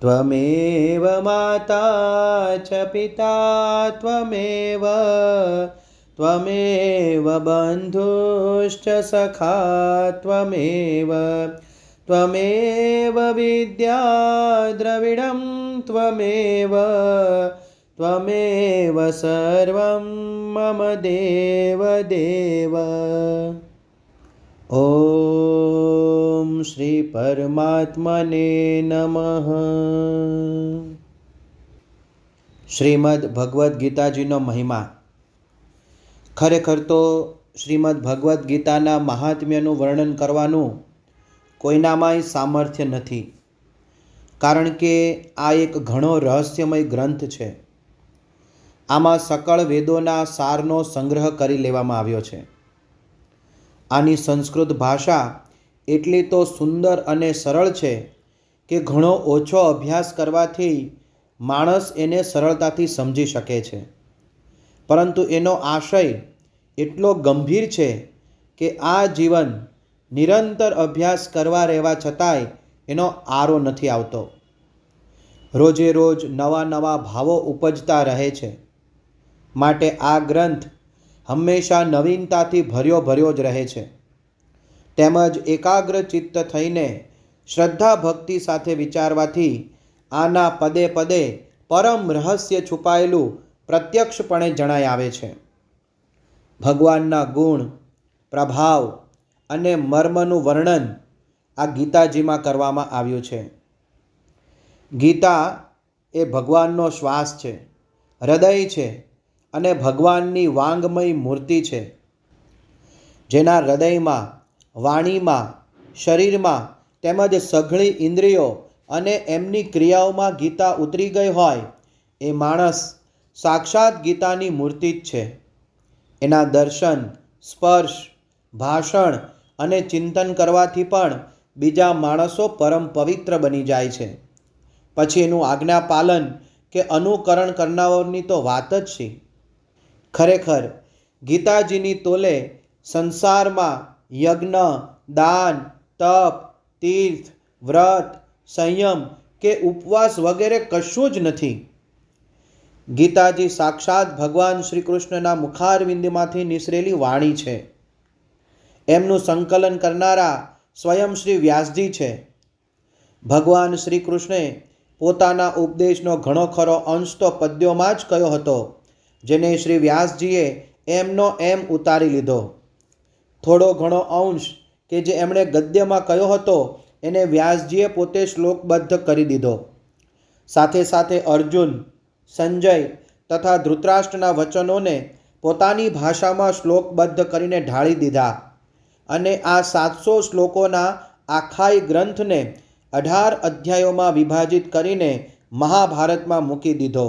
त्वमेव माता च पिता त्वमेव त्वमेव बन्धुश्च सखा त्वमेव त्वमेव विद्या द्रविडं त्वमेव त्वमेव सर्वं मम देव देव। ओम श्री परमात्मने नमः। શ્રીમદ ભગવદ્ ગીતાજીનો મહિમા। ખરેખર તો શ્રીમદ ભગવદ્ ગીતાના મહાત્મ્યનું વર્ણન કરવાનું કોઈનામાંય સામર્થ્ય નથી, કારણ કે આ એક ઘણો રહસ્યમય ગ્રંથ છે। આમાં સકળ વેદોના સારનો સંગ્રહ કરી લેવામાં આવ્યો છે। આની સંસ્કૃત ભાષા એટલી તો સુંદર અને સરળ છે કે ઘણો ઓછો અભ્યાસ કરવાથી માણસ એને સરળતાથી સમજી શકે છે, પરંતુ એનો આશય એટલો ગંભીર છે કે આ જીવન નિરંતર અભ્યાસ કરવા રહેવા છતાંય એનો આરો નથી આવતો। રોજે રોજ નવા નવા ભાવો ઉપજતા રહે છે, માટે આ ગ્રંથ હંમેશા નવીનતાથી ભર્યો જ રહે છે। તેમજ એકાગ્ર ચિત્ત થઈને શ્રદ્ધા ભક્તિ સાથે વિચારવાથી આના પદે પદે પરમ રહસ્ય છુપાયેલું પ્રત્યક્ષપણે જણાઈ આવે છે। ભગવાનના ગુણ, પ્રભાવ અને મર્મનું વર્ણન આ ગીતાજીમાં કરવામાં આવ્યું છે। ગીતા એ ભગવાનનો શ્વાસ છે, હૃદય છે અને ભગવાનની વાંગમય મૂર્તિ છે, જેના હૃદયમાં, વાણીમાં, શરીરમાં તેમજ સઘળી ઇન્દ્રિયો અને એમની ક્રિયાઓમાં ગીતા ઉતરી ગઈ હોય એ માણસ સાક્ષાત ગીતાની મૂર્તિ જ છે। એના દર્શન, સ્પર્શ, ભાષણ અને ચિંતન કરવાથી પણ બીજા માણસો પરમ પવિત્ર બની જાય છે। પછી એનું આજ્ઞા પાલન કે અનુકરણ કરનારાઓની તો વાત જ છે। ખરેખર ગીતાજીની તોલે સંસારમાં યજ્ઞ, દાન, તપ, તીર્થ, વ્રત, સંયમ કે ઉપવાસ વગેરે કશું જ નથી। ગીતાજી સાક્ષાત ભગવાન શ્રી કૃષ્ણના મુખારવિંદમાંથી નિસરેલી વાણી છે। એમનું સંકલન કરનારા સ્વયં શ્રી વ્યાસજી છે। ભગવાન શ્રી કૃષ્ણે પોતાના ઉપદેશનો ઘણો ખરો અંશ તો પદ્યોમાં જ કહ્યો હતો, જેને શ્રી વ્યાસજીએ એમનો એમ ઉતારી લીધો। થોડો ઘણો અંશ કે જે એમણે ગદ્યમાં કહ્યો હતો એને વ્યાસજીએ પોતે શ્લોકબદ્ધ કરી દીધો। સાથે સાથે અર્જુન, સંજય તથા ધૃતરાષ્ટ્રના વચનોને પોતાની ભાષામાં શ્લોકબદ્ધ કરીને ઢાળી દીધા અને આ 700 શ્લોકોના આખાય ગ્રંથને 18 અધ્યાયોમાં વિભાજિત કરીને મહાભારતમાં મૂકી દીધો,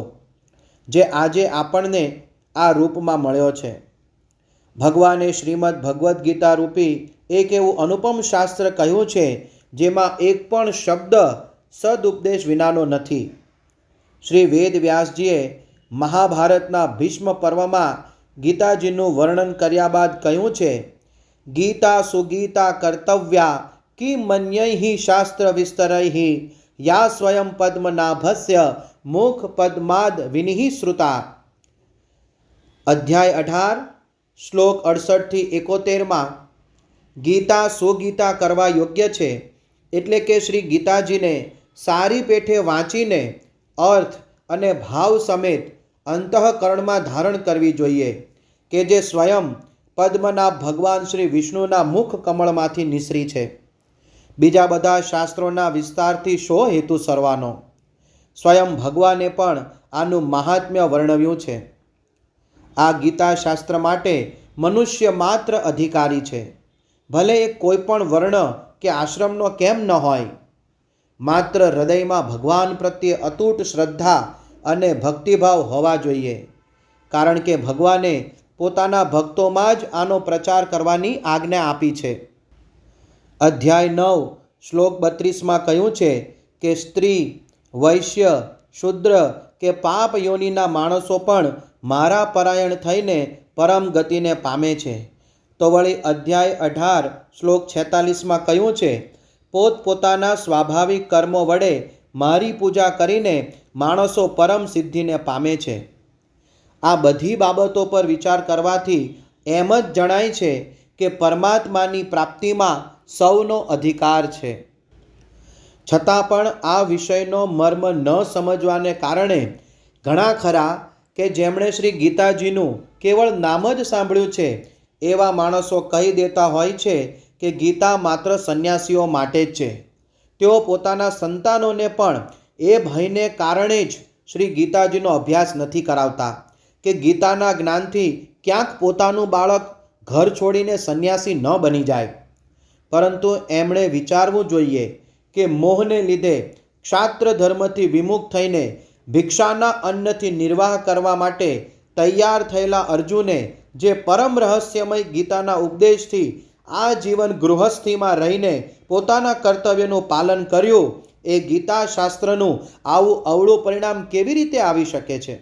જે આજે આપણને આ રૂપમાં મળ્યો છે। ભગવાને શ્રીમદ ભગવદ્ ગીતા રૂપી એક એવું અનુપમ શાસ્ત્ર કહ્યું છે, જેમાં એક પણ શબ્દ સદુપદેશ વિનાનો નથી। શ્રી વેદ વ્યાસજીએ મહાભારતના ભીષ્મ પર્વમાં ગીતાજીનું વર્ણન કર્યા બાદ કહ્યું છે, ગીતા સુગીતા કર્તવ્યા કિમન્યૈઃ શાસ્ત્ર વિસ્તરૈઃ યા સ્વયં પદ્મનાભસ્ય મુખ પદ્માદ વિનિઃ શ્રુતા। અધ્યાય 18 શ્લોક 68-71 ગીતા સુગીતા કરવા યોગ્ય છે, એટલે કે શ્રી ગીતાજીને સારી પેઠે વાંચીને અર્થ અને ભાવ સમેત અંતઃકરણમાં ધારણ કરવી જોઈએ, કે જે સ્વયં પદ્મનાભ ભગવાન શ્રી વિષ્ણુના મુખ કમળમાંથી નિસરી છે। બીજા બધા શાસ્ત્રોના વિસ્તારથી શો હેતુ સરવાનો? સ્વયં ભગવાને પણ આનું મહાત્મ્ય વર્ણવ્યું છે। આ ગીતા શાસ્ત્ર માટે મનુષ્ય માત્ર અધિકારી છે, ભલે એ કોઈ પણ વર્ણ કે આશ્રમનો કેમ ન હોય। માત્ર હૃદયમાં ભગવાન પ્રત્યે અતૂટ શ્રદ્ધા અને ભક્તિભાવ હોવા જોઈએ, કારણ કે ભગવાને પોતાના ભક્તોમાં જ આનો પ્રચાર કરવાની આજ્ઞા આપી છે। અધ્યાય 9 શ્લોક 32માં કહ્યું છે કે સ્ત્રી, વૈશ્ય, શૂદ્ર કે પાપ યોનિના માણસો પણ મારા પરાયણ થઈને પરમ ગતિને પામે છે। તો વળી અધ્યાય 18 શ્લોક 46માં કહ્યું છે, પોતપોતાના સ્વાભાવિક કર્મો વડે મારી પૂજા કરીને માણસો પરમ સિદ્ધિને પામે છે. આ બધી બાબતો પર વિચાર કરવાથી એમ જ જણાય છે કે પરમાત્માની પ્રાપ્તિમાં સૌનો અધિકાર છે. છતાં પણ આ વિષયનો મર્મ ન સમજવાને કારણે ઘણા ખરા કે જેમણે શ્રી ગીતાજીનું કેવળ નામ જ સાંભળ્યું છે એવા માણસો કહી દેતા હોય છે કે ગીતા માત્ર સંન્યાસીઓ માટે જ છે. તેઓ પોતાના સંતાનોને પણ એ ભયને કારણે જ શ્રી ગીતાજીનો અભ્યાસ નથી કરાવતા કે ગીતાના જ્ઞાનથી ક્યાંક પોતાનું બાળક ઘર છોડીને સંન્યાસી ન બની જાય. પરંતુ એમણે વિચારવું જોઈએ કે મોહને લીધે ક્ષાત્ર ધર્મથી વિમુખ થઈને ભિક્ષાના અન્નથી નિર્વાહ કરવા માટે તૈયાર થયેલા અર્જુને જે પરમ રહસ્યમય ગીતાના ઉપદેશથી આ જીવન ગૃહસ્થીમાં રહીને પોતાના કર્તવ્યનું પાલન કર્યું, એ ગીતા શાસ્ત્રનું આવું અવળું પરિણામ કેવી રીતે આવી શકે છે?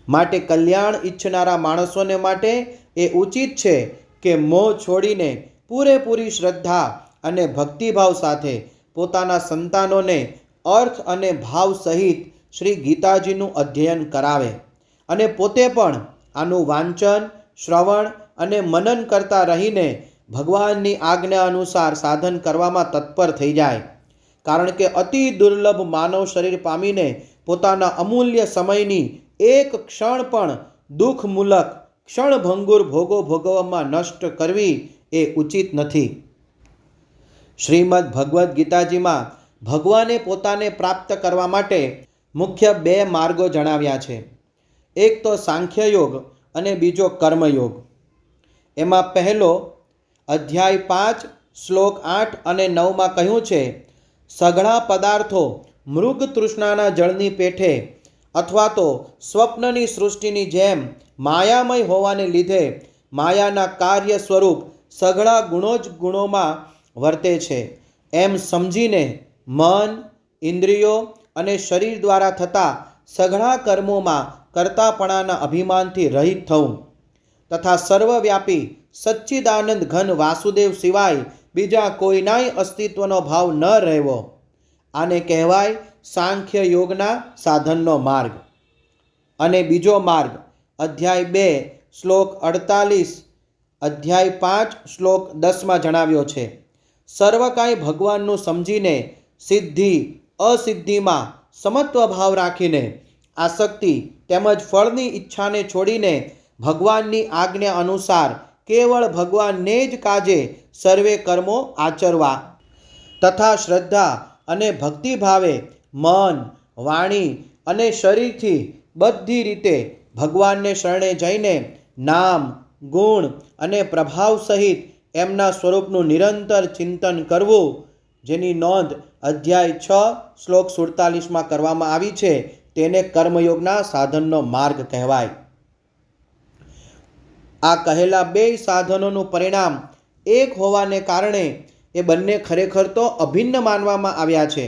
માટે કલ્યાણ ઈચ્છનારા માણસોને માટે એ ઉચિત છે કે મોહ છોડીને પૂરેપૂરી શ્રદ્ધા અને ભક્તિભાવ સાથે પોતાના સંતાનોને અર્થ અને ભાવ સહિત શ્રી ગીતાજીનું અધ્યયન કરાવે અને પોતે પણ આનું વાંચન, શ્રવણ અને મનન કરતા રહીને ભગવાનની આજ્ઞા અનુસાર સાધન કરવામાં તત્પર થઈ જાય. કારણ કે અતિ દુર્લભ માનવ શરીર પામીને પોતાના અમૂલ્ય સમયની એક ક્ષણ પણ દુઃખમૂલક ક્ષણભંગુર ભોગો ભોગવવામાં નષ્ટ કરવી એ ઉચિત નથી. શ્રીમદ્ ભગવદ્ ગીતાજીમાં ભગવાને પોતાને પ્રાપ્ત કરવા માટે મુખ્ય 2 માર્ગો જણાવ્યા છે. એક તો સાંખ્ય યોગ અને બીજો કર્મયોગ. એમાં પહેલો અધ્યાય 5 શ્લોક 8 અને 9માં કહ્યું છે, સઘળા પદાર્થો મૃગ તૃષ્ણાના જળની પેઠે અથવા તો સ્વપ્નની સૃષ્ટિની જેમ માયામય હોવાને લીધે માયાના કાર્ય સ્વરૂપ સઘળા ગુણો જ ગુણોમાં વર્તે છે એમ સમજીને મન, ઇન્દ્રિયો અને શરીર દ્વારા થતા સઘળા કર્મોમાં કર્તાપણાના અભિમાનથી રહિત થવું તથા સર્વવ્યાપી સચ્ચિદાનંદ ઘન વાસુદેવ સિવાય બીજા કોઈનાય અસ્તિત્વનો ભાવ ન રહેવો. આને કહેવાય સાંખ્ય યોગના સાધનનો માર્ગ. અને બીજો માર્ગ અધ્યાય 2 શ્લોક 48, અધ્યાય 5 શ્લોક 10માં જણાવ્યો છે. સર્વ કાંઈ ભગવાનનું સમજીને સિદ્ધિ અસિદ્ધિમાં સમત્વ ભાવ રાખીને આસક્તિ તેમજ ફળની ઈચ્છાને છોડીને ભગવાનની આજ્ઞા અનુસાર કેવળ ભગવાનને જ કાજે સર્વે કર્મો આચરવા તથા શ્રદ્ધા અને ભક્તિભાવે મન, વાણી અને શરીરથી બધી રીતે ભગવાનને શરણે જઈને નામ, ગુણ અને પ્રભાવ સહિત એમના સ્વરૂપનું નિરંતર ચિંતન કરવું, જેની નોંધ અધ્યાય 6 શ્લોક 47માં કરવામાં આવી છે, તેને કર્મયોગના સાધનનો માર્ગ કહેવાય. આ કહેલા 2 સાધનોનું પરિણામ એક હોવાને કારણે એ બંને ખરેખર તો અભિન્ન માનવામાં આવ્યા છે,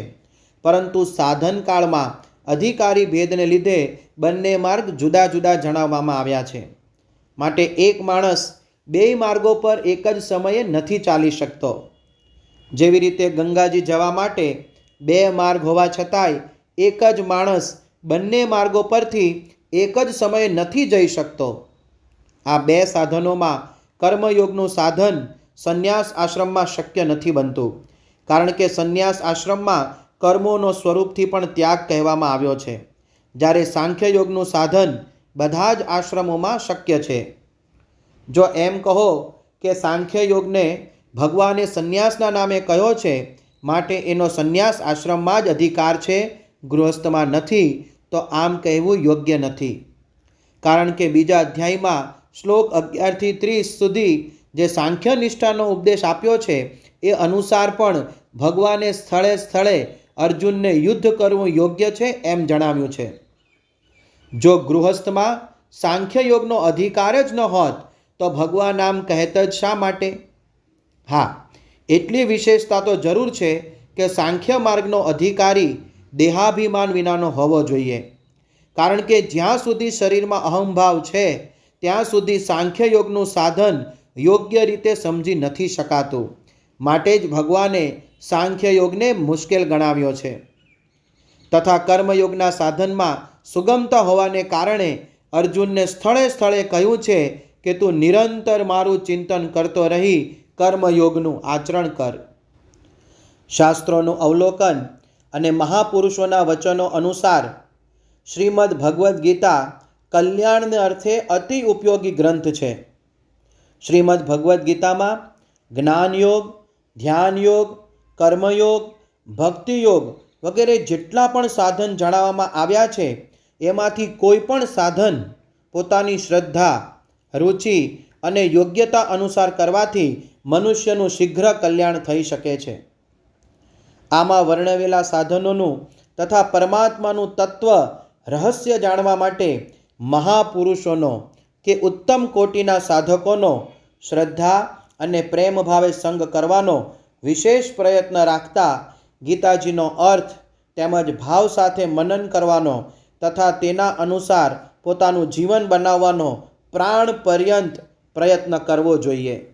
પરંતુ સાધન કાળમાં અધિકારી ભેદને લીધે બંને માર્ગ જુદા જુદા જણાવવામાં આવ્યા છે. માટે એક માણસ 2 માર્ગો પર એક જ સમયે નથી ચાલી શકતો. જેવી રીતે ગંગાજી જવા માટે 2 માર્ગ હોવા છતાંય એક જ માણસ બંને માર્ગો પરથી એક જ સમયે નથી જઈ શકતો. આ 2 સાધનોમાં કર્મયોગનું સાધન સંન્યાસ આશ્રમમાં શક્ય નથી બનતું, કારણ કે સંન્યાસ આશ્રમમાં કર્મોનો સ્વરૂપથી પણ ત્યાગ કહેવામાં આવ્યો છે, જ્યારે સાંખ્ય યોગનું સાધન બધા જ આશ્રમોમાં શક્ય છે. જો એમ કહો કે સાંખ્ય યોગને ભગવાને સંન્યાસના નામે કહ્યો છે, માટે એનો સંન્યાસ આશ્રમમાં જ અધિકાર છે, ગૃહસ્થમાં નથી, તો આમ કહેવું યોગ્ય નથી. કારણ કે બીજા અધ્યાયમાં શ્લોક 11થી 30 સુધી જે સાંખ્ય નિષ્ઠાનો ઉપદેશ આપ્યો છે એ અનુસાર પણ ભગવાને સ્થળે સ્થળે અર્જુનને યુદ્ધ કરવું યોગ્ય છે એમ જણાવ્યું છે. જો ગૃહસ્થમાં સાંખ્ય યોગનો અધિકાર જ ન હોત તો ભગવાન આમ કહેત જ શા માટે? હા, એટલી વિશેષતા તો જરૂર છે કે સાંખ્ય માર્ગનો અધિકારી દેહાભિમાન વિનાનો હોવો જોઈએ, કારણ કે જ્યાં સુધી શરીરમાં અહંભાવ છે ત્યાં સુધી સાંખ્ય યોગનું સાધન યોગ્ય રીતે સમજી નથી શકાતું. માટે જ ભગવાને સાંખ્ય યોગને મુશ્કેલ ગણાવ્યો છે. તથા કર્મયોગના સાધનમાં સુગમતા હોવાને કારણે અર્જુનને સ્થળે સ્થળે કહ્યું છે કે તું નિરંતર મારું ચિંતન કરતો રહી કર્મયોગનું આચરણ કર. શાસ્ત્રોનું અવલોકન અને મહાપુરુષોના વચનો અનુસાર શ્રીમદ્ ભગવદ્ ગીતા કલ્યાણને અર્થે અતિ ઉપયોગી ગ્રંથ છે. શ્રીમદ્ ભગવદ્ ગીતામાં જ્ઞાનયોગ, ધ્યાનયોગ, કર્મયોગ, ભક્તિયોગ વગેરે જેટલા પણ સાધન જણાવવામાં આવ્યા છે એમાંથી કોઈ પણ સાધન પોતાની શ્રદ્ધા, રુચિ અને યોગ્યતા અનુસાર કરવાથી મનુષ્યનું શીઘ્ર કલ્યાણ થઈ શકે છે. આમાં વર્ણવેલા સાધનોનું તથા પરમાત્માનું તત્વ રહસ્ય જાણવા માટે મહાપુરુષોનો કે ઉત્તમ કોટીના સાધકોનો શ્રદ્ધા અને પ્રેમ ભાવે સંગ કરવાનો વિશેષ પ્રયત્ન રાખતા ગીતાજીનો અર્થ તેમજ ભાવ સાથે મનન કરવાનો તથા તેના અનુસાર પોતાનું જીવન બનાવવાનો પ્રાણ પર્યંત પ્રયત્ન કરવો જોઈએ.